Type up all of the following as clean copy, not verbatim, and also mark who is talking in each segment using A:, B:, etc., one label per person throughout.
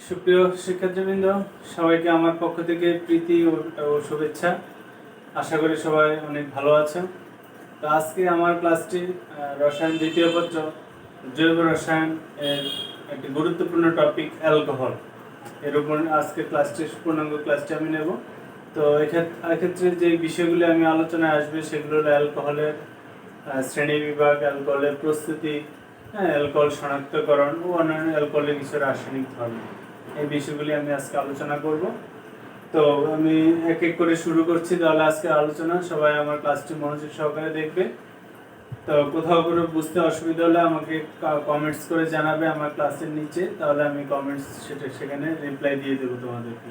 A: সুপ্রিয় শিক্ষার্থীবৃন্দ, সবাইকে আমার পক্ষ থেকে প্রীতি ও শুভেচ্ছা। আশা করি সবাই অনেক ভালো আছেন। তো আজকে আমার ক্লাসটি রসায়ন দ্বিতীয় পত্র জৈব রসায়ন এর একটি গুরুত্বপূর্ণ টপিক অ্যালকোহল, এর উপর আজকে পূর্ণাঙ্গ ক্লাসটি আমি নেব। তো এক্ষেত্রে যে বিষয়গুলি আমি আলোচনায় আসবে সেগুলো হলো অ্যালকোহলের শ্রেণী বিভাগ, অ্যালকোহলের প্রস্তুতি, অ্যালকোহল শনাক্তকরণ ও অন্যান্য অ্যালকোহলের কিছু রাসায়নিক ধর্ম। এই বিষয়গুলি আমি আজকে আলোচনা করব। তো আমি এক এক করে শুরু করছি তাহলে আজকে আলোচনা। সবাই আমার ক্লাসটি মনোযোগ সহকারে দেখবে। তো কোথাও কোনো বুঝতে অসুবিধা হলে আমাকে কমেন্টস করে জানাবে আমার ক্লাসের নিচে, তাহলে আমি সেখানে রিপ্লাই দিয়ে দেবো তোমাদেরকে।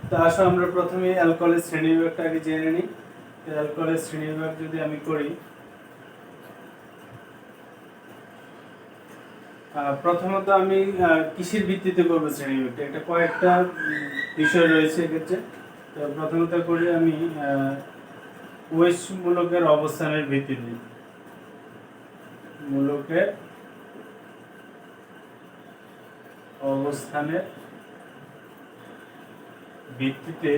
A: তো আসো আমরা প্রথমে অ্যালকোহলের শ্রেণীবিভাগটা আগে জেনে নিই। অ্যালকোহলের শ্রেণীবিভাগ যদি আমি করি, প্রথমত আমি কিসের ভিত্তিতে করবো শ্রেণীবিভাগটা, এটা কয়েকটা বিষয় রয়েছে এক্ষেত্রে। তো প্রথমত করি আমি ওএইচ মূলকের অবস্থানের ভিত্তিতে। মূলকের অবস্থানের ভিত্তিতে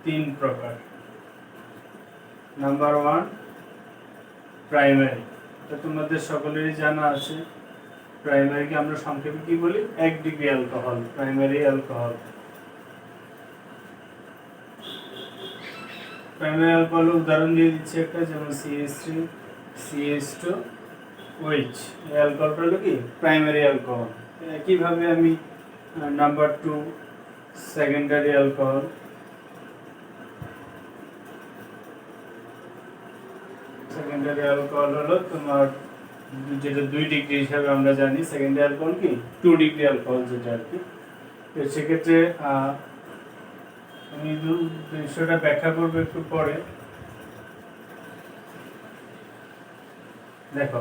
A: তিন প্রকার। Number 1 primary. তো তোমাদের সকলেরই জানা আছে প্রাইমারিকে আমরা সংক্ষেপে কি বলি, 1 degree alcohol, primary alcohol. Primary অ্যালকোহলের উদাহরণ দিয়ে দিচ্ছি একটা, যেমন CH3 CH2OH। এই অ্যালকোহলটা হলো কি প্রাইমারি অ্যালকোহল। একইভাবে আমি number 2 secondary alcohol. Secondary alcohol হলো তোমার যেটা 2 ডিগ্রি হিসাবে আমরা জানি। সেকেন্ডারি অ্যালকোহল কি 2 ডিগ্রি অ্যালকোহল যেটা আর কি। তো সেক্ষেত্রে আমি বিষয়টা ব্যাখ্যা করবো একটু পরে। দেখো,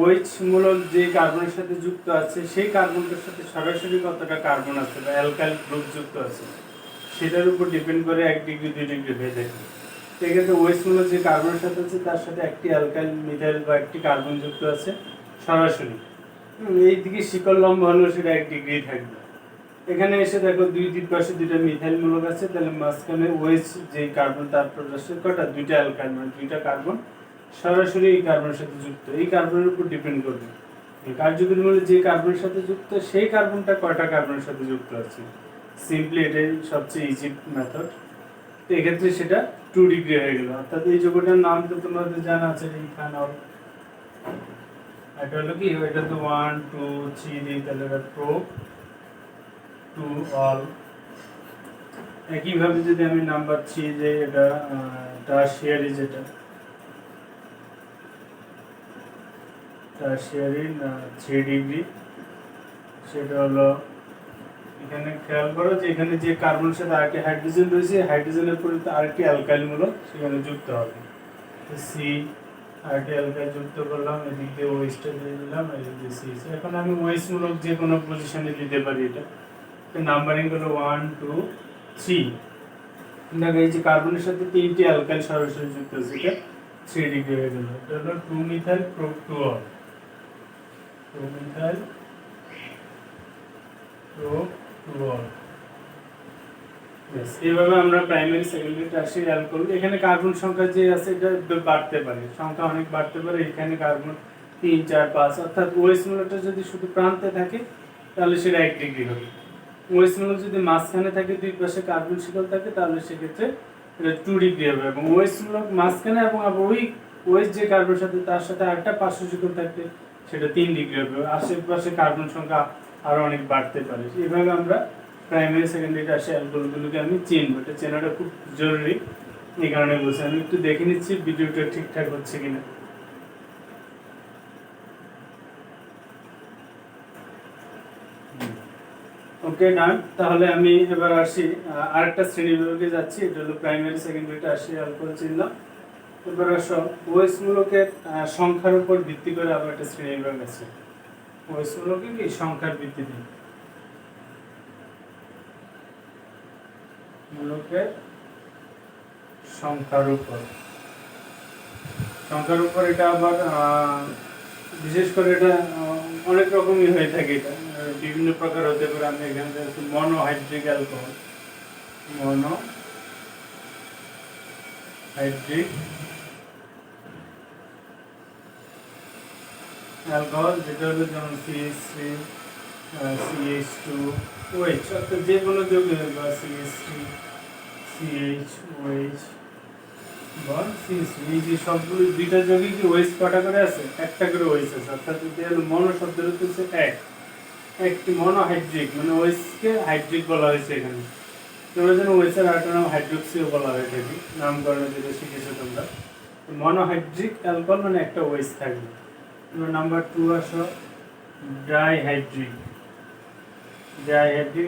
A: OH মূলক যে কার্বনের সাথে যুক্ত আছে সেই কার্বনটার সাথে সরাসরি কতটা কার্বন আছে বা অ্যালকাইল গ্রুপ যুক্ত আছে সেটার উপর ডিপেন্ড করে 1 ডিগ্রি 2 ডিগ্রি হয়ে যায়। সেক্ষেত্রে OH মূলক যে কার্বনের সাথে আছে তার সাথে একটি অ্যালকাইল মিথাইল বা একটি কার্বন যুক্ত আছে সরাসরি। এই দিকে শিকল লম্ব হলেও সেটা 1 ডিগ্রি থাকবে। এখানে এসে দেখো দুই পাশে দুইটা মিথাইল মূলক আছে, তাহলে মাঝখানে OH যে কার্বন তার প্রদর্শন কটা দুইটা অ্যালকাইল, মানে দুইটা কার্বন সরাসরি এই কার্বনের সাথে যুক্ত। এই কার্বনের উপর ডিপেন্ড করবে এই কার্যকরী মূলক যে কার্বনের সাথে যুক্ত সেই কার্বনটা কয়টা কার্বনের সাথে যুক্ত আছে। সিম্পলি এটাই সবচেয়ে ইজি মেথড। তো এক্ষেত্রে সেটা 2 ডিগ্রি হয়ে গেল। অর্থাৎ এই যৌগটার নাম তো তোমাদের জানা আছে, ইথানল। এটা হলো কি, এটা তো 1 2 3 তাহলে এটা প্রো টু অল। একইভাবে যদি আমি নাম্বার 3 যে এটা টারশিয়ারি, যেটা টারশিয়ারি 3 ডিগ্রি, সেটা হলো এখানে খেয়াল করো যে এখানে যে কার্বনের সাথে আরেকটি হাইড্রোজেন রয়েছে, হাইড্রোজেনের পরিবর্তে আরেকটি অ্যালকাইল মূলক সেখানে যুক্ত হবে। সি আরেকটি অ্যালকাইল যুক্ত করলাম, এদিক দিয়ে ওএইচটা দিয়ে দিলাম, এদিক দিয়ে সি। এখন আমি ওএইচ মূলক যে কোনো পজিশনে দিতে পারি। এটা নাম্বারিং হলো 1 2 3। দেখো এই যে কার্বনের সাথে 3টি অ্যালকাইল সরাসরি যুক্ত আছে, এটা 3 ডিগ্রি হয়ে গেল। এটা হলো 2 মিথাইল প্রোপ-2-অল, 2 মিথাইল প্রোপ-2-অল। এইভাবে আমরা প্রাইমারি সেকেন্ডারি টারশিয়ারি অ্যালকোহল, এখানে কার্বন সংখ্যা যে আছে এটা বাড়তে পারে, সংখ্যা অনেক বাড়তে পারে। এখানে কার্বন 3 4 5, অর্থাৎ ওএইচ মূলকটা যদি শুধু প্রান্তে থাকে তাহলে সেটা 1 ডিগ্রি হবে। ওএইচ মূলক যদি মাঝখানে থাকে, দুই পাশে কার্বন শিকল থাকে, তাহলে সেক্ষেত্রে এটা 2 ডিগ্রি হবে। এবং ওএইচ মূলক মাঝখানে এবং ওই ওএইচ যে কার্বনের সাথে তার সাথে আরেকটা পার্শ্ব শিকল থাকলে সেটা 3 ডিগ্রি হবে। আশেপাশে কার্বন সংখ্যা আরো অনেক বাড়তে পারে। এইভাবে আমরা প্রাইমারি সেকেন্ডারি টারশিয়ারি অ্যালকোহলগুলোকে আমি চিনবো। এটা চেনাটা খুব জরুরি, এই কারণে বলছি। আমি একটু দেখে নিচ্ছি ভিডিওটা ঠিকঠাক হচ্ছে কিনা। ওকে, ডান। তাহলে আমি এবার আসি আরেকটা শ্রেণী বিভাগে যাচ্ছি। এটা হলো প্রাইমারি সেকেন্ডারি টারশিয়ারি অ্যালকোহল চিনলাম। এবার আসো ওএইচ মূলকের সংখ্যার উপর ভিত্তি করে আবার একটা শ্রেণী বিভাগ আছে। ওএইচ মূলকের কি সংখ্যার ভিত্তিতে, মূলকের সংখ্যার উপর এটা আবার বিশেষ করে এটা অনেক রকমই হয়ে থাকে। এটা বিভিন্ন প্রকার হতে পারে। আমি এখানে দেখছি মনোহাইড্রিক অ্যালকোহল, মনোহাইড্রিক অ্যালকোহল, যেটা হলো যেমন CH3, CH2OH, অর্থাৎ যে কোনো যৌগের বা CH3, CHOH বা CH3, এই যে সবগুলো দুইটা যৌগে কি OH কটা করে আছে? একটা করে OH আছে, অর্থাৎ এটা হলো মনো শব্দের অর্থ হচ্ছে এক, একটি মনোহাইড্রিক, মানে OH কে হাইড্রিক বলা হয়েছে এখানে। তোমরা জানো OH এর আরেকটা নাম হাইড্রোক্সিও বলা হয়ে থাকে, নামকরণে যেটা শিখেছো তোমরা। মনোহাইড্রিক অ্যালকোহল মানে একটা OH থাকবে। নাম্বার 2 আসো ডাইহাইড্রিক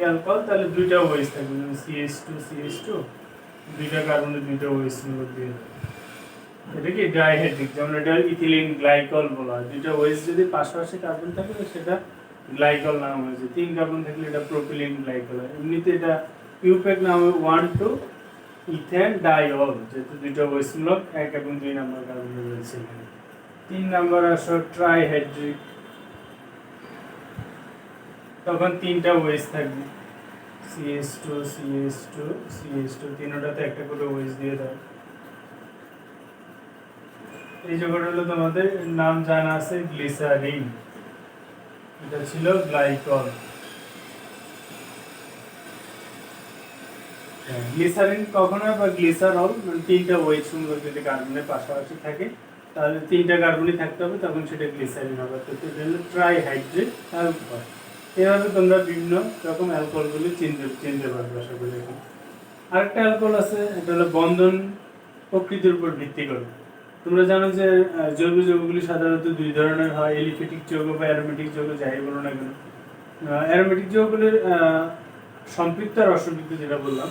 A: অ্যালকোহল, তাহলে দুইটা OH থাকবে, যেমন CH2 দুইটা কার্বনের দুইটা OH মূলক দিয়ে, এটা কি ডাইহাইড্রিক। যেমন এটা ইথিলিন গ্লাইকল বলা হয়, দুইটা OH যদি পাশাপাশি কার্বন থাকে সেটা গ্লাইকল নাম হয়েছে, 3 কার্বন থাকলে এটা প্রোপিলিন গ্লাইকল হয়। এমনিতে এটা ইউপেক নাম 1,2 ইথেন ডাইঅল, যেহেতু দুইটা OH মূলক 1 এবং 2 নম্বর কার্বন রয়েছে এখানে। 3 নম্বর আসো ট্রাইহাইড্রিক, তখন 3টা OH থাকবে, CH2 তিনটাতে একটা করে OH দিয়ে দাও। এই যৌগটা হলো তোমাদের নাম জানা আছে গ্লিসারিন, এটা ছিল গ্লাইকল। গ্লিসারিন কখন হয় বা গ্লিসারল, মানে 3টা OH মূলক যদি কার্বনের পাশাপাশি থাকে তাহলে 3টা কার্বনই থাকতে হবে, তখন সেটা গ্লিসারিন হবে। তো এটা হলো ট্রাইহাইড্রিক অ্যালকোহল। এভাবে তোমরা বিভিন্ন রকম অ্যালকোহলগুলি চিনতে পারবে আশা করি। আরেকটা অ্যালকোহল আছে, এটা হলো বন্ধন প্রকৃতির উপর ভিত্তি করে। তোমরা জানো যে জৈব যৌগগুলি সাধারণত দুই ধরনের হয়, এলিফ্যাটিক যৌগ বা অ্যারোমেটিক যৌগ, যাই বলো না কেন। অ্যারোমেটিক যৌগগুলির সম্পৃক্ত আর অসম্পৃক্ত, যেটা বললাম,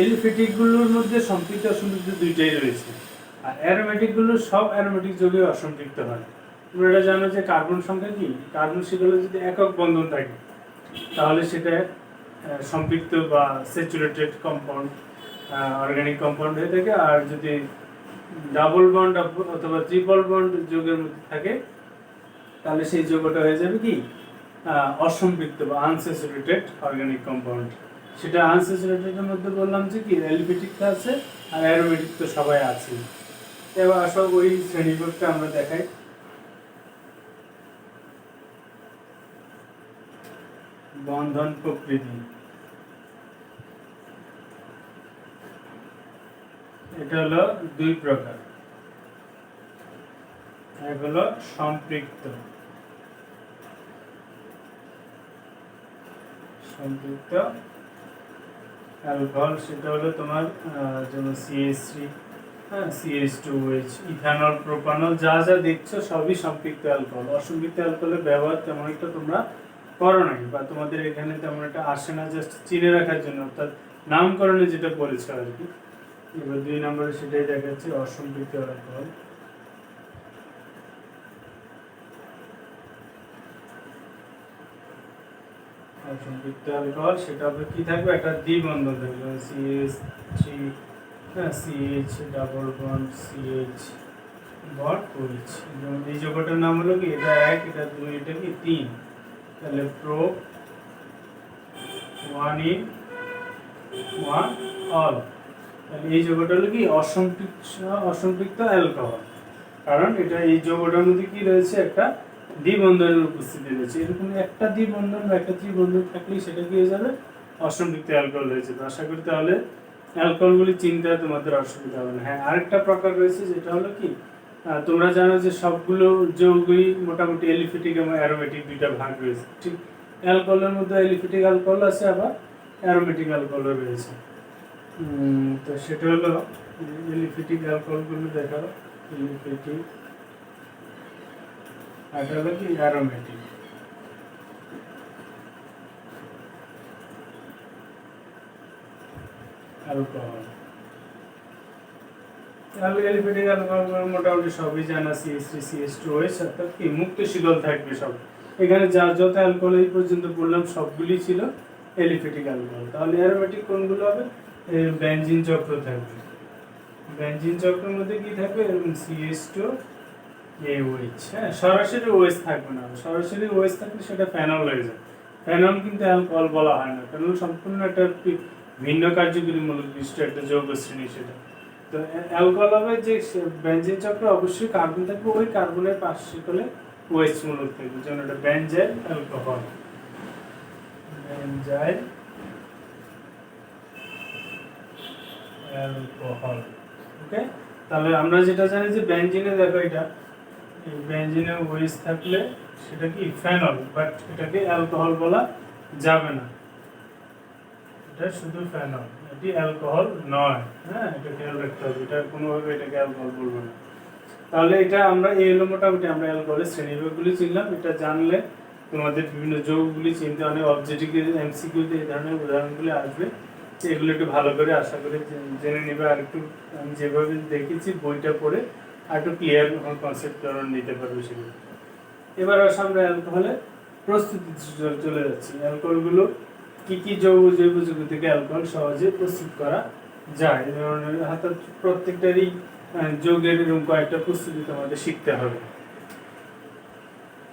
A: এলিফ্যাটিকগুলোর মধ্যে সম্পৃক্ত অসম্পৃক্ত দুইটাই রয়েছে, আর অ্যারোমেটিকগুলো সব অ্যারোমেটিক যৌগে অসম্পৃক্ত হয়। তোমরা এটা জানো যে কার্বন সংখ্যা কি, কার্বন শিকলে যদি একক বন্ধন থাকে তাহলে সেটা সম্পৃক্ত বা স্যাচুরেটেড কম্পাউন্ড, অর্গানিক কম্পাউন্ড হয়ে থাকে। আর যদি ডাবল বন্ড অথবা ট্রিপল বন্ড যৌগের মধ্যে থাকে তাহলে সেই যৌগটা হয়ে যাবে কি অসম্পৃক্ত বা আনস্যাচুরেটেড অর্গানিক কম্পাউন্ড। সেটা আনস্যাচুরেটেডের মধ্যে বললাম যে কি অ্যালিফ্যাটিক আছে আর অ্যারোমেটিক তো সবাই আছে। এবার আসো ওই শ্রেণীবিভাগটা আমরা দেখাই। বন্ধন প্রকৃতি, এটা হলো দুই প্রকার, এক হলো সম্পৃক্ত অ্যালকোহল, সেটা হলো তোমার যেমন CH3, CH2OH, ইথানল, প্রোপানল, যা যা দেখছো সবই সম্পৃক্ত অ্যালকোহল। অসম্পৃক্ত অ্যালকোহলের ব্যবহার তেমন একটা তোমরা করো নাই বা তোমাদের এখানে তেমন একটা আসে না, জাস্ট চিনে রাখার জন্য, অর্থাৎ নামকরণে যেটা পড়েছে আর কি। এবার 2 নম্বরে সেটাই দেখাচ্ছে অসম্পৃক্ত অ্যালকোহল। অসম্পৃক্ত অ্যালকোহল সেটা হবে কি থাকবে, একটা দ্বিবন্ধন থাকবে, CH3, CH double bond CH bond OH। যেমন এই যৌগটার নাম হলো কি, এটা 1, এটা 2, এটা কি 3, তাহলে প্রো 1 in 1 all। তাহলে এই যৌগটা হলো কি অসম্পৃক্ত অ্যালকোহল, কারণ এটা এই যৌগটার মধ্যে কি রয়েছে, একটা দ্বিবন্ধনের উপস্থিতি রয়েছে। এরকম একটা দ্বিবন্ধন বা একটা ত্রিবন্ধন থাকলেই সেটা কি হয়ে যাবে, অসম্পৃক্ত অ্যালকোহল হয়েছে। তো আশা করি তাহলে অ্যালকোহলগুলি চিনতে তোমাদের অসুবিধা হবে না। হ্যাঁ, আরেকটা প্রকার রয়েছে যেটা হলো কি, তোমরা জানো যে সবগুলো যৌগই মোটামুটি এলিফ্যাটিক এবং অ্যারোমেটিক দুইটা ভাগ রয়েছে। ঠিক অ্যালকোহলের মধ্যে এলিফ্যাটিক অ্যালকোহল আছে, আবার অ্যারোমেটিক অ্যালকোহলও রয়েছে। তো সেটা হলো এলিফ্যাটিক অ্যালকোহলগুলো দেখাও, এলিফ্যাটিক, আর এটা হলো কি অ্যারোমেটিক। অ্যালকোহল, তাহলে এলিফ্যাটিক অ্যালকোহল মোটামুটি সবই জানা, CH3, CH2OH, অর্থাৎ কি মুক্ত শীতল থাকবে সব। এখানে যা যত অ্যালকোহল এই পর্যন্ত বললাম সবগুলি ছিল এলিফ্যাটিক অ্যালকোহল। তাহলে অ্যারোমেটিক কোনগুলো হবে, বেনজিন চক্র থাকবে। বেনজিন চক্রের মধ্যে কি থাকবে, CH2 এই OH, হ্যাঁ, সরাসরি OH থাকবে না, সরাসরি OH থাকলে সেটা ফেনল হয়ে যায়। ফেনল কিন্তু অ্যালকোহল বলা হয় না, ফেনল সম্পূর্ণ একটা ভিন্ন কার্যকরী মৌল বিশিষ্ট একটা যৌগ শ্রেণী সেটা। তো অ্যালকোহল হবে যে বেনজিন চক্রে অবশ্যই কার্বন থাকবে, ওই কার্বনের পার্শ্বকলে OH মূলক থাকবে, যেমন এটা বেনজাইল অ্যালকোহল, বেনজাইল অ্যালকোহল। ওকে, তাহলে আমরা যেটা জানি যে বেনজিনে দেখো এটা এই বেনজিনে OH থাকলে সেটা কি ফেনল, বাট এটাকে অ্যালকোহল বলা যাবে না, এটা শুধু ফেনল, এটি অ্যালকোহল নয়। হ্যাঁ, এটা খেয়াল রাখতে হবে, এটা কোনোভাবে এটাকে অ্যালকোহল বলবো না। তাহলে এটা আমরা এই হলো মোটামুটি আমরা অ্যালকোহলের শ্রেণীবিভাগগুলি চিনলাম। এটা জানলে তোমাদের বিভিন্ন যৌগগুলি চিনতে অনেক অবজেক্টিভ MCQতে এই ধরনের উদাহরণগুলি আসবে, এগুলো একটু ভালো করে আশা করি জেনে নেবে। আর একটু আমি যেভাবে দেখেছি বইটা পড়ে আর একটু ক্লিয়ার কনসেপ্ট নিতে পারবে সেগুলো। এবার আসলে আমরা অ্যালকোহলের প্রস্তুতি চলে যাচ্ছি। অ্যালকোহলগুলো কি কি জৈব যৌগ থেকে অ্যালকোহল সহজে প্রস্তুত করা যায়, এই ধরনের অর্থাৎ প্রত্যেকটারই যৌগের এরকম কয়েকটা প্রস্তুতি তোমাদের শিখতে হবে।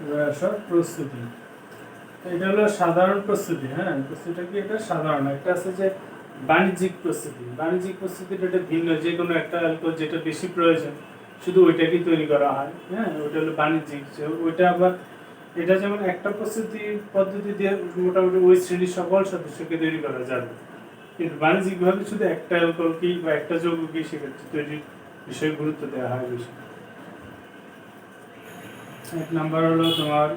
A: এবার আসো প্রস্তুতি, এটা হলো সাধারণ প্রস্তুতি। হ্যাঁ, প্রস্তুতিটা কি, এটা সাধারণ। একটা আছে যে বাণিজ্যিক প্রস্তুতি। বাণিজ্যিক প্রস্তুতিটা এটা ভিন্ন, যে কোনো একটা অ্যালকোহল যেটা বেশি প্রয়োজন শুধু ওইটাকেই তৈরি করা হয়। হ্যাঁ, ওইটা হলো বাণিজ্যিক। ওইটা আবার এটা যেমন একটা প্রস্তুতি পদ্ধতি দিয়ে মোটামুটি ওই শ্রেণীর সকল সদস্যকে তৈরি করা যাবে, কিন্তু বাণিজ্যিকভাবে শুধু একটা অ্যালকোহলকেই বা একটা যৌগকেই সেক্ষেত্রে তৈরির বিষয়ে গুরুত্ব দেওয়া হয় বেশি। এক নাম্বার হলো তোমার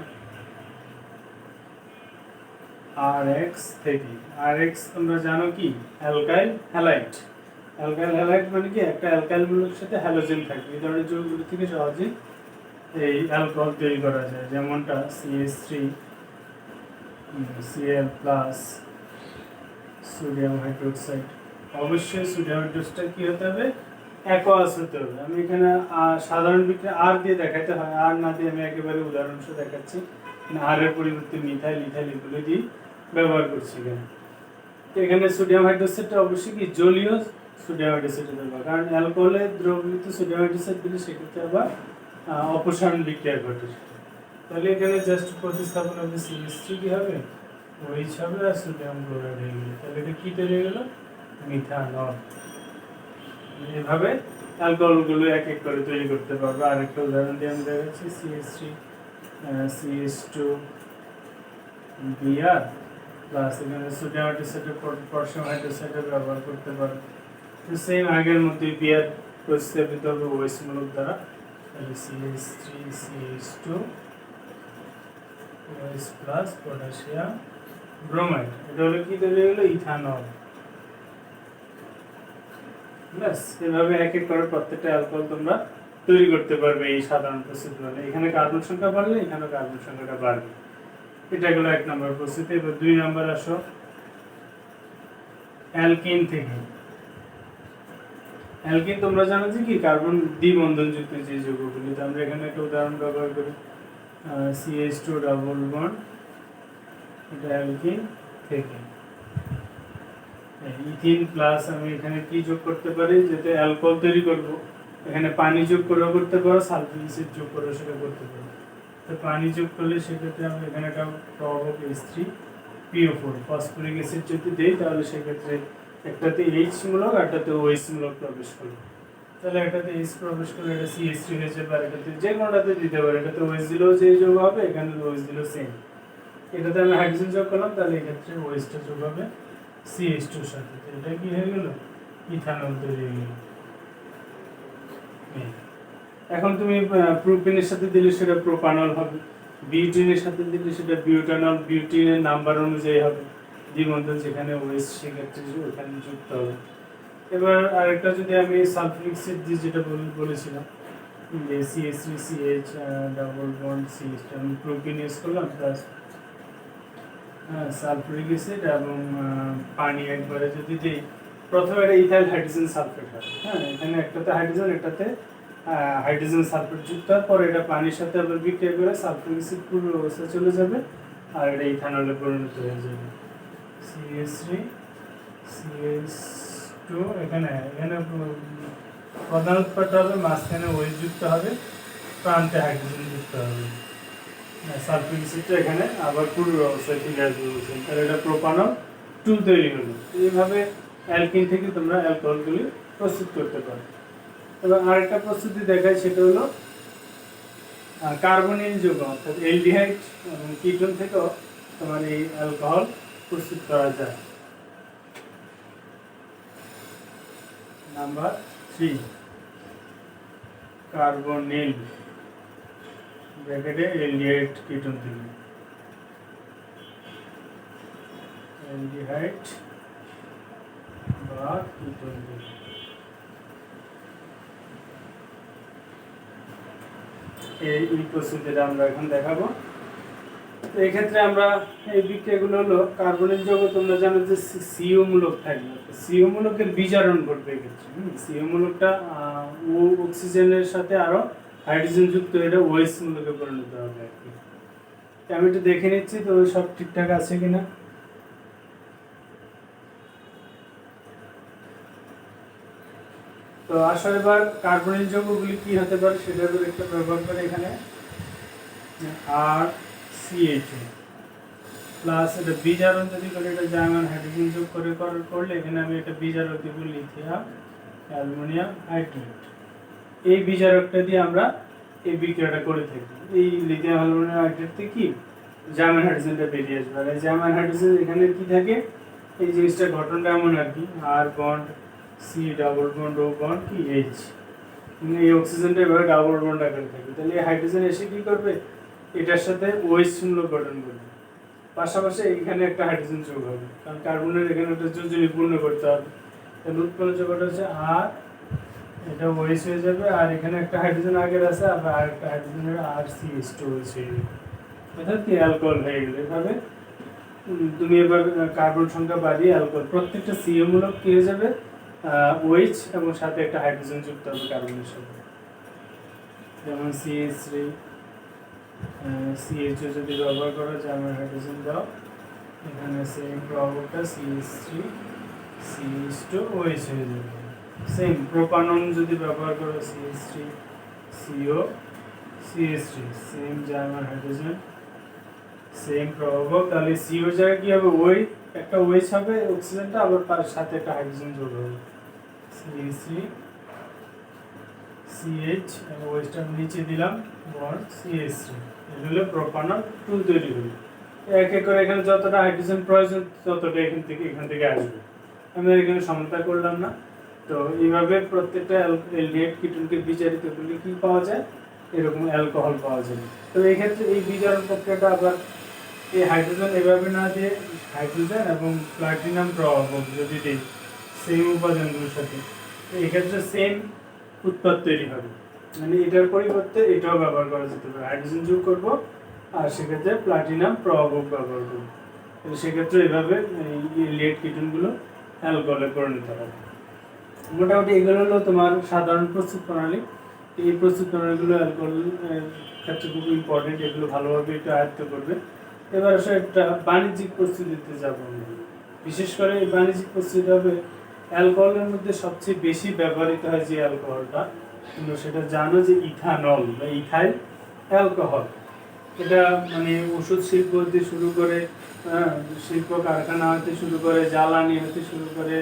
A: RX থেকে। RX তোমরা জানো কি, অ্যালকাইল হ্যালাইড। অ্যালকাইল হ্যালাইড মানে কি, একটা অ্যালকাইল মূলকের সাথে হ্যালোজেন থাকে। এই ধরনের যৌগগুলো থেকে সহজে এই অ্যালকোহল তৈরি করা যায়, যেমনটা CH3 Cl+, সোডিয়াম হাইড্রোক্সাইড। অবশ্যই সোডিয়াম হাইড্রোক্সাইড কি হতে হবে, অ্যাকোয়াস হতে হবে। আমি এখানে সাধারণ বিক্রিয়া আর দিয়ে দেখাতে হয়, আর না দিয়ে আমি একেবারে উদাহরণস্বরূপ দেখাচ্ছি। আর এর পরিবর্তে মিথাইল ইথাইল এগুলো দিয়ে ব্যবহার করছি এখানে। তো এখানে সোডিয়াম হাইড্রোক্সাইডটা অবশ্যই কি জলীয় সোডিয়াম হাইড্রোক্সাইড দেবো, কারণ অ্যালকোহলে দ্রবীভূত সোডিয়াম হাইড্রোক্সাইড দিলে সেক্ষেত্রে আবার অপসারণ বিক্রিয়া ঘটে। তাহলে এখানে জাস্ট প্রতিস্থাপন হবে, CH3 কি হবে, OH হবে, আর সোডিয়াম ক্লোরাইড হয়ে গেল। তাহলে এটা কি তৈরি হয়ে গেল, মিথানল। এভাবে অ্যালকোহলগুলো এক এক করে তৈরি করতে পারবে। আরেকটা উদাহরণ দিয়ে আমি দেখাচ্ছি, CH3 CH2 Br প্লাস এখানে সোডিয়াম হাইড্রোক্সাইডের পটাশিয়াম হাইড্রোক্সাইডের ব্যবহার করতে পারবে। তো সেম আগের মতোই Br প্রতিস্থাপিত হবে OH মূলক দ্বারা। তাহলে CH3 CH2 OH plus potassium bromide, এটা হলো কি তৈরি হয়ে গেল, ইথানল। ব্যাস, এভাবে এক এক করে প্রত্যেকটা অ্যালকোহল তোমরা তৈরি করতে পারবে এই সাধারণ প্রস্তুতি হলে। এখানে কার্বন সংখ্যা বাড়লে এখানে কার্বন সংখ্যাটা বাড়বে। এটা গেল এক নম্বর প্রস্তুতি। এবার দুই নম্বর আসো অ্যালকিন থেকে। অ্যালকিন তোমরা জানো যে কি, কার্বন দ্বিবন্ধনযুক্ত যে যৌগগুলি। তো আমরা এখানে একটা উদাহরণ ব্যবহার করি, CH2 ডাবল বন্ড, এটা অ্যালকিন থেকে। ইথিন প্লাস আমি এখানে কি যোগ করতে পারি, যেটা অ্যালকোহল তৈরি করব, এখানে পানি যোগ করেও করতে পারো, সালফিউরিক অ্যাসিড যোগ করেও সেটা করতে পারো। তো পানি যোগ করলে সেক্ষেত্রে আমি এখানে একটা প্রভাবক H3PO4 ফসফরিক অ্যাসিড যদি দেই, তাহলে সেক্ষেত্রে একটাতে H মূলক আর একটাতে OH মূলক প্রবেশ করবে। তাহলে এটাতে H প্রবেশ করলে এটা CH3 হয়ে যাবে, আর এটাতে যে কোনোটাতে দিতে পারে। এটাতে OH দিলেও যে যোগ হবে, এখানে OH দিলেও সেম। এটাতে আমি হাইড্রোজেন যোগ করলাম, তাহলে এক্ষেত্রে OH-টা যোগ হবে CH2 এর সাথে। এটা কি হয়ে গেল, ইথানল তৈরি হয়ে গেল। এখন তুমি প্রোপিনের সাথে দিলে সেটা প্রোপানল হবে, বিউটিনের সাথে দিলে সেটা বিউটানল। বিউটিনের নাম্বার অনুযায়ী হবে, দ্বিবন্ধন যেখানে OH সেক্ষেত্রে ওখানে যুক্ত হবে। এবার আরেকটা যদি আমি সালফিউরিক অ্যাসিড দিয়ে যেটা বলেছিলাম যে CH3CH ডাবল বন্ড CH, আমি প্রোপিন ইউজ করলাম প্লাস সালফিউরিক অ্যাসিড এবং পানি একবারে যদি দিই, প্রথমে এটা ইথাইল হাইড্রোজেন সালফেট হয়। হ্যাঁ, এখানে একটাতে হাইড্রোজেন, একটাতে হাইড্রোজেন সালফেট যুক্ত হওয়ার পরে এটা পানির সাথে আবার বিক্রিয়া করে সালফিউরিক অ্যাসিড পূর্ব অবস্থায় চলে যাবে, আর এটা ইথানলে পরিণত হয়ে যাবে। CH3 CH2 এখানে প্রধান উৎপাদটা হবে, মাঝখানে OH যুক্ত হবে, প্রান্তে হাইড্রোজেন যুক্ত হবে, সালফিউরিক অ্যাসিডটা এখানে আবার পূর্ব অবস্থায় ফিরে আসবে বলছেন, তাহলে এটা প্রোপানল 2 তৈরি হলো। এইভাবে অ্যালকিন থেকে তোমরা অ্যালকোহলগুলি প্রস্তুত করতে পারো। এবার আরেকটা প্রস্তুতি দেখায়, সেটা হলো কার্বনিল যৌগ অর্থাৎ এলডিহাইড এবং কিটোন থেকেও তোমার এই অ্যালকোহল প্রস্তুত করা যায়। নাম্বার 3 কার্বনিল ব্র্যাকেটে এলডিহাইড কিটোন থেকে, এলডিহাইড বা কিটোন থেকে। এই প্রস্তুতিটা আমরা এখন দেখাবো। তো এক্ষেত্রে আমরা এই বিক্রিয়াগুলো হলো কার্বনিল যৌগ, তোমরা জানো যে সিও মূলক থাকবে, সিও মূলকের বিজারণ ঘটবে এক্ষেত্রে। সিও মূলকটা ও অক্সিজেনের সাথে আরো হাইড্রোজেন যুক্ত, এটা ওএইচ মূলকে পরিণত হবে আর কি। আমি একটু দেখে নিচ্ছি তো সব ঠিকঠাক আছে কিনা। তো আসলে এবার কার্বনিল যৌগগুলি কি হতে পারে সেটার উপর একটা ব্যবহার করে এখানে আর সিএইচও প্লাস এটা বিজারণ যদি করে, এটা জার্মান হাইড্রোজেন যোগ করে করলে এখানে আমি এটা বিজারক দিব লিথিয়াম অ্যালুমিনিয়াম হাইড্রেট। এই বিজারকটা দিয়ে আমরা এই বিক্রিয়াটা করে থাকি। এই লিথিয়াম অ্যালুমিনিয়াম হাইড্রেট থেকে কি জার্মান হাইড্রোজেনটা বেরিয়ে আসবে। আর এই জার্মান হাইড্রোজেন এখানে কি থাকে, এই জিনিসটার গঠনটা এমন আর কি, আর বন্ড সি ডাবল বন্ড ও বন্ড কি এইচ, এই অক্সিজেনটা এভাবে ডাবল বন্ড আকারে থাকে। তাহলে এই হাইড্রোজেন এসে কি করবে, এটার সাথে ওএইচ মূলক গঠন করবে, পাশাপাশি এখানে একটা হাইড্রোজেন যোগ হবে, কারণ কার্বনের এখানে একটা যোজনী পূর্ণ করতে হবে। তাহলে উৎপন্ন যোগটা হচ্ছে আর, এটা ওএইচ হয়ে যাবে, আর এখানে একটা হাইড্রোজেন আগের আছে, আবার আরেকটা হাইড্রোজেনের আর সিএইচ2 ওএইচ হয়ে যাবে, অর্থাৎ কি অ্যালকোহল হয়ে গেল। এভাবে তুমি এবার কার্বন সংখ্যা বাড়িয়ে অ্যালকোহল, প্রত্যেকটা সিও মূলক কি হয়ে যাবে ওএইচ এবং সাথে একটা হাইড্রোজেন যুক্ত হবে কার্বনের সাথে, যেমন CH3 CHO যদি ব্যবহার করো জার্মান হাইড্রোজেন দাও, এখানে সেম প্রভাবটা CH3 CH2 OH হয়ে যাবে। সেম প্রোপানন যদি ব্যবহার করো CH3 CO CH3, সেম জার্মান হাইড্রোজেন সেম প্রভাবক, তাহলে CO জায়গায় কি হবে, ওই একটা OH হবে অক্সিজেনটা, আবার তার সাথে একটা হাইড্রোজেন যোগ হবে CH3 CH এবং ওইটা নিচে দিলাম বন্ড CH3, এটা হলো প্রোপানল 2 তৈরি হলো। এক এক করে এখানে যতটা হাইড্রোজেন প্রয়োজন ততটা এখান থেকে আসবে, আমি এখানে সমতা করলাম না। তো এইভাবে প্রত্যেকটা অ্যালডিহাইড কিটোনকে বিচারিত করলে কি পাওয়া যায়, এরকম অ্যালকোহল পাওয়া যায়। তো এই ক্ষেত্রে এই বিজারণ প্রক্রিয়াটা আবার এই হাইড্রোজেন এভাবে না দিয়ে হাইড্রোজেন এবং প্লাটিনাম প্রভাবক যদি দিই সেম উপাদানগুলোর সাথে, এই ক্ষেত্রে সেম উৎপাদ তৈরি হবে, মানে এটার পরিবর্তে এটাও ব্যবহার করা যেতে পারে, হাইড্রোজেন যোগ করব আর সেক্ষেত্রে প্লাটিনাম প্রভাবক ব্যবহার করব। সেক্ষেত্রে এভাবে এই লেড কিটোনগুলো অ্যালকোহলে পরিণত হবে। মোটামুটি এগুলো হলো তোমার সাধারণ প্রস্তুত প্রণালী। এই প্রস্তুত প্রণালীগুলো অ্যালকোহলের ক্ষেত্রে খুব ইম্পর্টেন্ট, এগুলো ভালোভাবে একটু আয়ত্ত করবে। এবার আসলে একটা বাণিজ্যিক প্রস্তুতিতে যাব, বিশেষ করে এই বাণিজ্যিক প্রস্তুতি হবে অ্যালকোহলের মধ্যে সবচেয়ে বেশি ব্যবহৃত হয় যে অ্যালকোহলটা, তোমরা সেটা জানো যে ইথানল বা ইথাইল অ্যালকোহল। এটা মানে ওষুধ শিল্প হতে শুরু করে শিল্প কারখানা হতে শুরু করে জ্বালানি হতে শুরু করে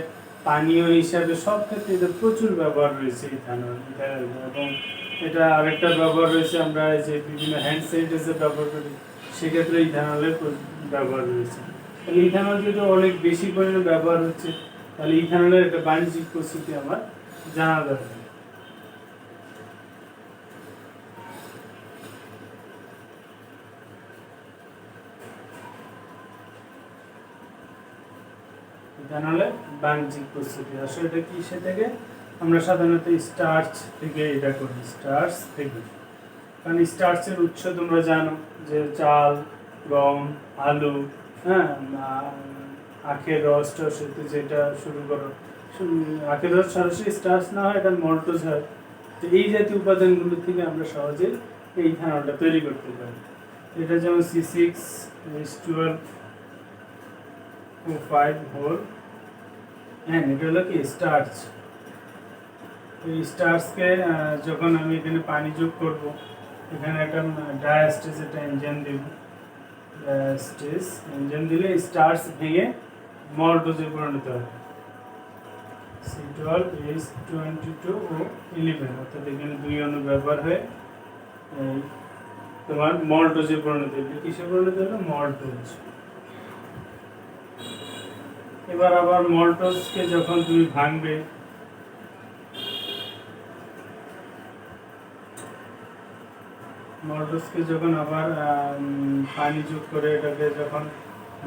A: পানীয় হিসাবে সব ক্ষেত্রে এটা প্রচুর ব্যবহার রয়েছে ইথানল। এবং এটা আরেকটা ব্যবহার রয়েছে, আমরা যে বিভিন্ন হ্যান্ড স্যানিটাইজার ব্যবহার করি সেক্ষেত্রে ইথানলের ব্যবহার রয়েছে। তাহলে ইথানল যেটা অনেক বেশি পরিমাণে ব্যবহার হচ্ছে, তাহলে ইথানলের একটা বাণিজ্যিক প্রস্তুতি আমার জানা দরকার। ইথানলের বাণিজ্যিক প্রস্তুতি আসলে এটা কিসে থেকে, আমরা সাধারণত স্টার্চ থেকে এটা করি, স্টার্চ থেকে, কারণ স্টার্চের উৎস তোমরা জানো যে চাল, গম, আলু, হ্যাঁ, আখের রস টস যেটা শুরু করো, আখের রস সরাসরি স্টার্চ না হয়, এটা মল্টোজ হয়। তো এই জাতীয় উপাদানগুলো থেকে আমরা সহজে এই ইথানলটা তৈরি করতে পারি। এটা যেমন C6H12O5 হোল, হ্যাঁ, এটা হলো কি স্টার্চ। এই স্টার্চকে যখন আমি এখানে পানি যোগ করব, এখানে একটা ডায়াস্টেজ একটা এনজাইম দেব, ডায়াস্টেজ এনজাইম দিলে স্টার্চ ভেঙে মল্টোজে পরিণত হবে। C12H22 ও 11 অর্থাৎ এখানে 2 অণু ব্যবহার হয়ে তোমার মল্টোজে পরিণত হবে। কিসে পরিণত হলো? মল্টোজ। এবার আবার মল্টোজকে যখন তুমি ভাঙবে, মল্টোজকে যখন আবার পানি যোগ করে এটাকে যখন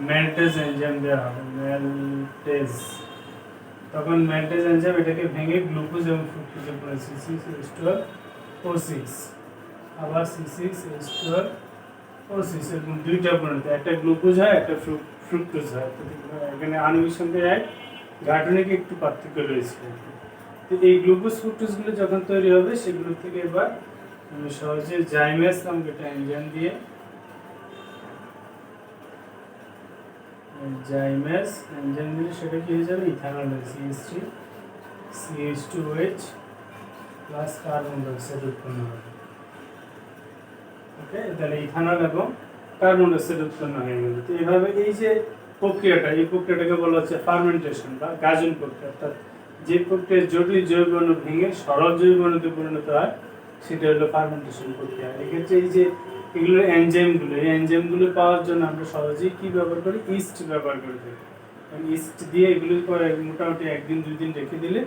A: মেল্টেজ এনজাইম দেওয়া হবে, মেল্টেজ, তখন মেল্টেজ এনজাইম এটাকে ভেঙে গ্লুকোজ এবং ফ্রুক্টোজে পরিণত C6H12O6, আবার C6H12O6 এরকম দুইটা পরিণত, একটা গ্লুকোজ হয় একটা ফ্রুক্টোজ হয়। এখানে আণবিক সংখ্যায় এক, গাঠনিক একটু পার্থক্য রয়েছে। তো এই গ্লুকোজ ফ্রুক্টোজগুলো যখন তৈরি হবে সেগুলো থেকে এবার আমি সহজে জাইমেস নামক একটা এনজাইম দিয়ে, জাইমেস এনজাইম দিলে সেটা কি হয়ে যাবে? Ethanol, CH3CH2OH plus carbon dioxide উৎপন্ন হবে। ওকে, তাহলে ইথানল এবং কার্বন ডাইঅক্সাইড উৎপন্ন হয়ে গেল। তো এইভাবে এই যে প্রক্রিয়াটা, এই প্রক্রিয়াটাকে বলা হচ্ছে ফার্মেন্টেশন বা গাজন প্রক্রিয়া। অর্থাৎ যে প্রক্রিয়ায় জটিল জৈব অণু ভেঙে সরল জৈব অণুতে পরিণত হয় সেটা হলো ফার্মেন্টেশন প্রক্রিয়া। এক্ষেত্রে এই যে এগুলো এনজাইমগুলো, এই এনজাইমগুলো পাওয়ার জন্য আমরা সহজেই কি ব্যবহার করি? ইস্ট ব্যবহার করে থাকি। ইস্ট দিয়ে এগুলো পরে মোটামুটি 1-2 দিন রেখে দিলে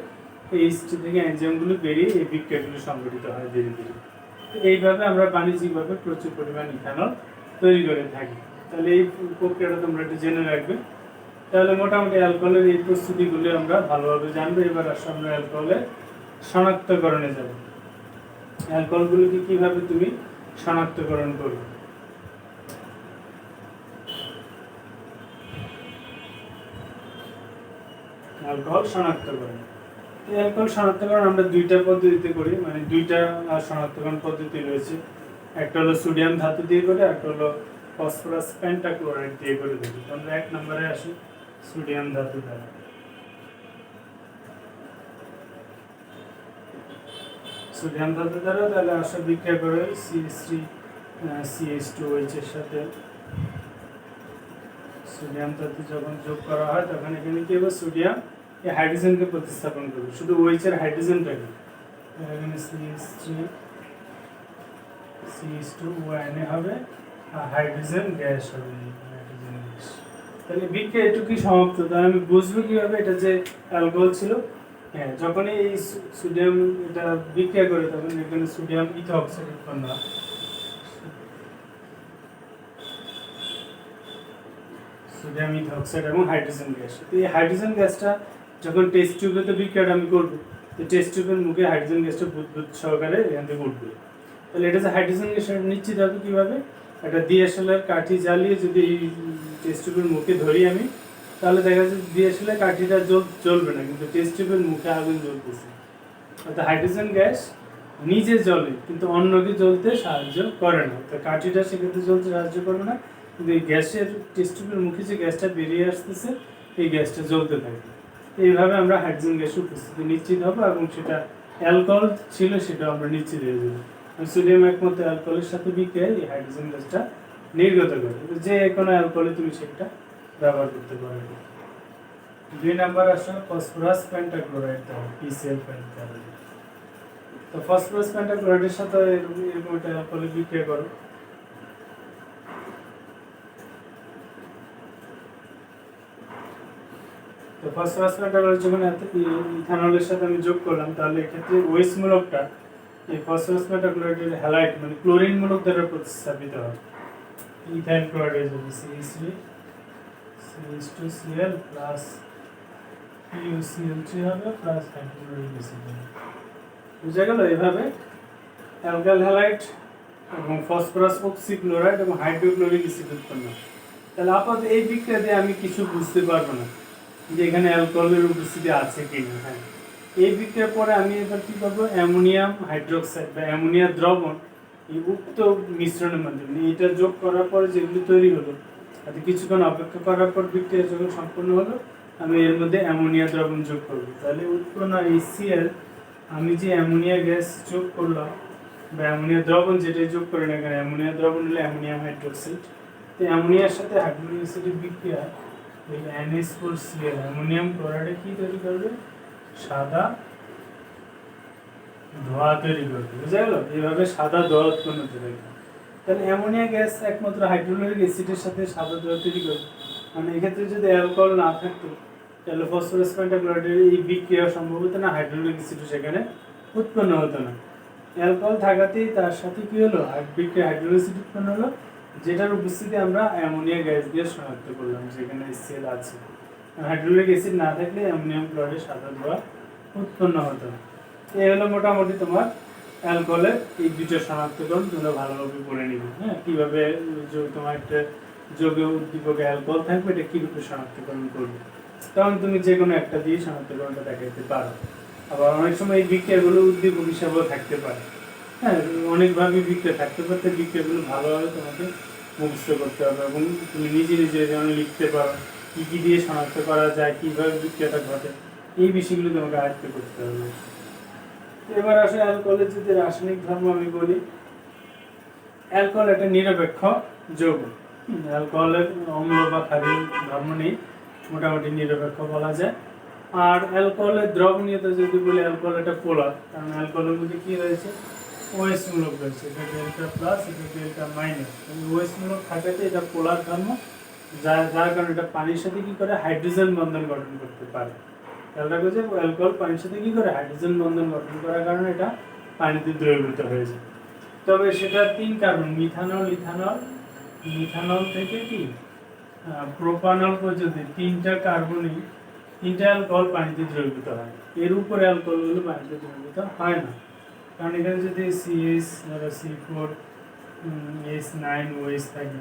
A: এই ইস্ট থেকে এনজাইমগুলো বেরিয়ে এই বিক্রিয়াগুলো সংঘটিত হয় ধীরে ধীরে। তো এইভাবে আমরা বাণিজ্যিকভাবে প্রচুর পরিমাণ ইথানল তৈরি করে থাকি। তাহলে এই প্রক্রিয়াটা তোমরা একটু জেনে রাখবে। তাহলে মোটামুটি অ্যালকোহলের এই প্রস্তুতিগুলো আমরা ভালোভাবে জানবো। এবার আসলে আমরা অ্যালকোহলের শনাক্তকরণে যাব। অ্যালকোহলগুলোকে কিভাবে তুমি শনাক্তকরণ করবে? অ্যালকোহল শনাক্তকরণ, এই অ্যালকোহল শনাক্তকরণ আমরা দুইটা পদ্ধতিতে করি, মানে দুইটা শনাক্তকরণ পদ্ধতি রয়েছে। একটা হলো সোডিয়াম ধাতু দিয়ে করে, একটা হলো ফসফরাস পেন্টাক্লোরাইড দিয়ে করে দেখি। আমরা 1 নম্বরে আসি সোডিয়াম ধাতু দ্বারা। সোডিয়াম ধাতু দ্বারা তাহলে আসা বিক্রিয়া করে CH3CH2OH এর সাথে সোডিয়াম ধাতু যখন যোগ করা হয় তখন এখানে কি হবে? সোডিয়াম এই হাইড্রোজেনকে প্রতিস্থাপন করবে, শুধু OH এর হাইড্রোজেনটাকে। এখানে CH3CH2ONA হবে আর হাইড্রোজেন গ্যাস হবে, হাইড্রোজেন গ্যাস। তাহলে বিক্রিয়া এটুকুই সমাপ্ত। তাহলে আমি বুঝবো কিভাবে এটা যে অ্যালকোহল ছিল? হ্যাঁ, যখনই এই সোডিয়াম এটা বিক্রিয়া করে তখন এখানে সোডিয়াম ইথাঅক্সাইড উৎপন্ন হয়। সোডিয়াম ইথাঅক্সাইড এবং হাইড্রোজেন গ্যাস। তো এই হাইড্রোজেন গ্যাসটা যখন টেস্ট টিউবেতে বিক্রিয়াটা আমি করব, তো টেস্ট টিউবের মুখে হাইড্রোজেন গ্যাসটা বুদবুদ সহকারে এখান থেকে উঠবে। তাহলে এটা যে হাইড্রোজেন গ্যাস নিশ্চিত হবে কীভাবে? একটা ডিএসএলআর কাঠি জ্বালিয়ে যদি এই টেস্ট টিউবের মুখে ধরি আমি, তাহলে দেখা যাচ্ছে ডিএসএলআর কাঠিটা জ্বলবে না, কিন্তু টেস্ট টিউবের মুখে আগুন জ্বলতেছে। অর্থাৎ হাইড্রোজেন গ্যাস নিজে জ্বলে কিন্তু অন্যকে জ্বলতে সাহায্য করে না। তো কাঠিটা সেক্ষেত্রে জ্বলতে সাহায্য করবে না, কিন্তু এই গ্যাসের টেস্ট টিউবের মুখে যে গ্যাসটা বেরিয়ে আসতেছে এই গ্যাসটা জ্বলতে থাকে। এইভাবে আমরা হাইড্রোজেন গ্যাসের উপস্থিতি নিশ্চিত হবো এবং সেটা অ্যালকোহল ছিল সেটা আমরা নিশ্চিত হয়ে যাবো। সোডিয়াম একমাত্র অ্যালকোহলের সাথে বিক্রিয়ায় এই হাইড্রোজেন গ্যাসটা নির্গত করে। যে কোনো অ্যালকোহলে তুমি সেটা ব্যবহার করতে পারবে। 2 নাম্বার আসে ফসফরাস পেন্টাক্লোরাইড, PCl পেন্টাক্লোরাইড। তো ফসফরাস পেন্টাক্লোরাইডের সাথে এরকম একটা অ্যালকোহলে বিক্রিয়া করো। তো ফসফরাস পেন্টাক্লোরাইড যখন ইথানলের সাথে আমি যোগ করলাম, তাহলে এক্ষেত্রে ওএইচ মূলকটা এই ফসফরাস পেন্টাক্লোরাইডের হ্যালাইড মানে ক্লোরিন মূলক দ্বারা প্রতিস্থাপিত হয়। ইথাইল ক্লোরাইড হবে CH2Cl প্লাস PuCl3 হবে প্লাস হাইড্রোক্লোরিক অ্যাসিড হবে। বুঝা গেল? এভাবে অ্যালকাইল হ্যালাইড এবং ফসফরাস অক্সিক্লোরাইড এবং হাইড্রোক্লোরিক অ্যাসিড উৎপন্ন হয়। তাহলে আপাতত এই বিক্রিয়া দিয়ে আমি কিছু বুঝতে পারবো না যে এখানে অ্যালকোহলের উপস্থিতি আছে কিনা। হ্যাঁ, এই বিক্রিয়ার পরে আমি এবার কী করবো? অ্যামোনিয়াম হাইড্রোক্সাইড বা অ্যামোনিয়া দ্রবণ এই উক্ত মিশ্রণের মাধ্যমে এটা যোগ করার পরে যেগুলি তৈরি হলো, তাতে কিছুক্ষণ অপেক্ষা করার পর বিক্রিয়া যখন সম্পূর্ণ হলো আমি এর মধ্যে অ্যামোনিয়া দ্রবণ যোগ করবো। তাহলে উৎপন্ন HCl আমি যে অ্যামোনিয়া গ্যাস যোগ করলাম বা অ্যামোনিয়া দ্রবণ যেটাই যোগ করে না কেন, অ্যামোনিয়া দ্রবণ হলে অ্যামোনিয়াম হাইড্রোক্সাইড। তো অ্যামোনিয়ার সাথে হাইড্রোক্লোরিক অ্যাসিডের বিক্রিয়া এই NH4Cl অ্যামোনিয়াম ক্লোরাইডে কি তৈরি করবে? সাদা ধোঁয়া তৈরি করবে। বুঝা গেল? এইভাবে সাদা ধোঁয়া উৎপন্ন হবে। তাহলে অ্যামোনিয়া গ্যাস একমাত্র হাইড্রোক্লোরিক অ্যাসিডের সাথে সাদা ধোঁয়া তৈরি করবে। মানে এক্ষেত্রে যদি অ্যালকোহল না থাকতো তাহলে ফসফরাস পেন্টাক্লোরাইডের এই বিক্রিয়া সম্ভব হতো না, হাইড্রোক্লোরিক অ্যাসিডও সেখানে উৎপন্ন হতো না। অ্যালকোহল থাকাতেই তার সাথে কি হলো? বিক্রিয়া হাইড্রোক্লোরিক অ্যাসিড উৎপন্ন হলো, যেটার উপস্থিতি আমরা অ্যামোনিয়া গ্যাস দিয়ে শনাক্ত করলাম যেখানে HCl আছে। হাইড্রোক্লোরিক অ্যাসিড না থাকলে অ্যামোনিয়াম ক্লোরাইডের সাদা ধোঁয়া উৎপন্ন হতো না। এই হলো মোটামুটি তোমার অ্যালকোহলের এই দুটো শনাক্তকরণ, তোমরা ভালোভাবে পড়ে নিবে। হ্যাঁ, কীভাবে তোমার একটা যৌগীয় উদ্দীপকে অ্যালকোহল থাকবে এটা কীরূপে শনাক্তকরণ করবে, তখন তুমি যে কোনো একটা দিয়ে শনাক্তকরণটা দেখাতে পারো। আবার অনেক সময় এই বিক্রিয়াগুলো উদ্দীপক হিসাবেও থাকতে পারে। হ্যাঁ, অনেকভাবে বিক্রিয়া থাকতে পারতে বিক্রিয়াগুলো ভালোভাবে তোমাকে মুখস্থ করতে হবে এবং তুমি নিজে নিজে যেমন লিখতে পারো কী কী দিয়ে শনাক্ত করা যায়, কীভাবে বিক্রিয়াটা ঘটে, এই বিষয়গুলো তোমাকে আয়ত্ত করতে হবে। এবার আসে অ্যালকোহলের যদি রাসায়নিক ধর্ম আমি বলি, অ্যালকোহল একটা নিরপেক্ষ যৌগ। অ্যালকোহলের অম্ল বা ক্ষারীয় ধর্ম নেই, মোটামুটি নিরপেক্ষ বলা যায়। আর অ্যালকোহলের দ্রবণীয়তা যদি বলি, অ্যালকোহল একটা পোলার, কারণ অ্যালকোহলের মধ্যে কী রয়েছে? OH মূলক রয়েছে, এটা ডেল্টা প্লাস, এটা ডেল্টা মাইনাস। OH মূলক থাকাতে এটা পোলার ধর্ম, যার কারণে এটা পানির সাথে কী করে? হাইড্রোজেন বন্ধন গঠন করতে পারে। খেয়াল রাখো যে অ্যালকোহল পানির সাথে কী করে? হাইড্রোজেন বন্ধন গঠন করার কারণে এটা পানিতে দ্রবীভূত হয়ে যায়। তবে সেটা 3 কার্বন, মিথানল, ইথানল, মিথানল থেকে কি প্রোপানল পর্যন্ত 3টা কার্বনই, 3টা অ্যালকোহল পানিতে দ্রবীভূত হয়। এর উপরে অ্যালকোহলগুলো পানিতে দ্রবীভূত হয় না, কারণ এখানে যদি CH4 H9OH থাকে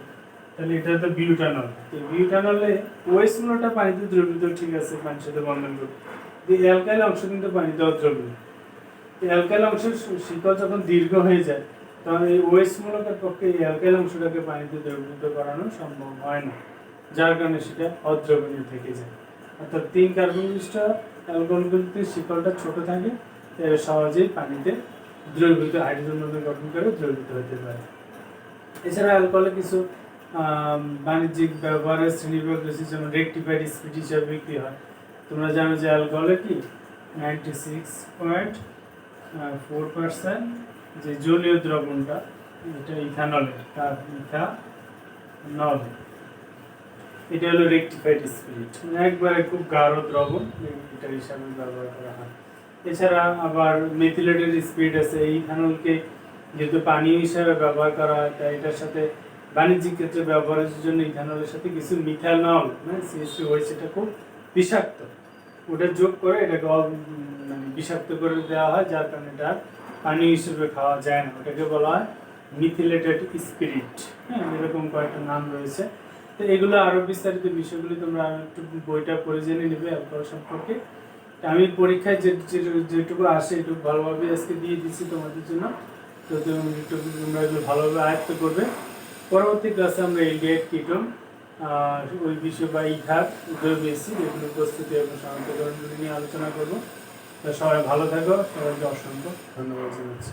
A: তাহলে এটা তো বিউটানল। এই বিউটানলে OH মূলটা পানিতে দ্রবীভূত, ঠিক আছে, পানির সাথে বন্ধন করবে, এই অ্যালকাইল অংশ কিন্তু পানিতে অদ্রবণীয়। এই অ্যালকাইল অংশের শিকল যখন দীর্ঘ হয়ে যায় তখন এই OH মূলকের পক্ষে এই অ্যালকাইল অংশটাকে পানিতে দ্রবীভূত করানো সম্ভব হয় না, যার কারণে সেটা অদ্রবণীয় থেকে যায়। অর্থাৎ 3 কার্বন বিশিষ্ট অ্যালকোহলগুলিতে শিকলটা ছোট থাকে, এরা সহজেই পানিতে দ্রবীভূত, হাইড্রোজেন বন্ধন গঠন করে দ্রবীভূত হতে পারে। এছাড়া অ্যালকোহলে কিছু বাণিজ্যিক ব্যবহারের শ্রেণীবিভাগ রয়েছে, যেমন রেকটিফাইড স্পিরিট হিসাবে বিক্রি হয়। তোমরা জানো যে অ্যালকোহলে কি 96.4% যে জলীয় দ্রবণটা, এটা ইথানলের, তার ইথানল, এটা হলো রেকটিফাইড স্পিরিট, একবারে খুব গাঢ় দ্রবণ, এটা হিসাবে ব্যবহার করা হয়। এছাড়া আবার মেথিলেটেড স্পিরিট আছে, এই ইথানলকে যেহেতু পানীয় হিসাবে ব্যবহার করা হয় তাই এটার সাথে বাণিজ্যিক ক্ষেত্রে ব্যবহারের জন্য ইথানলের সাথে কিছু মিথানল, মানে CH2OH, সেটা খুব বিষাক্ত, ওটা যোগ করে এটাকে মানে বিষাক্ত করে দেওয়া হয়, যার কারণে এটা পানীয় হিসেবে খাওয়া যায় না, ওটাকে বলা হয় মিথিলেটেড স্পিরিট। হ্যাঁ, এরকম কয়েকটা নাম রয়েছে। তো এগুলো আরও বিস্তারিত বিষয়গুলি তোমরা একটু বইটা পড়ে জেনে নেবে অ্যালকোহল সম্পর্কে। আমি পরীক্ষায় যেটুকু আসে এটুকু ভালোভাবে আজকে দিয়ে দিচ্ছি তোমাদের জন্য, তো তোমরা এগুলো ভালোভাবে আয়ত্ত করবে। পরবর্তী ক্লাসে আমরা এলডিহাইড, কিটোন, ওই বিষয় বা ইথার, জৈব অ্যাসিড, এগুলো প্রস্তুতি এবং শনাক্তকরণগুলি নিয়ে আলোচনা করবো। তো সবাই ভালো থাকো, সবাইকে অসংখ্য ধন্যবাদ জানাচ্ছি।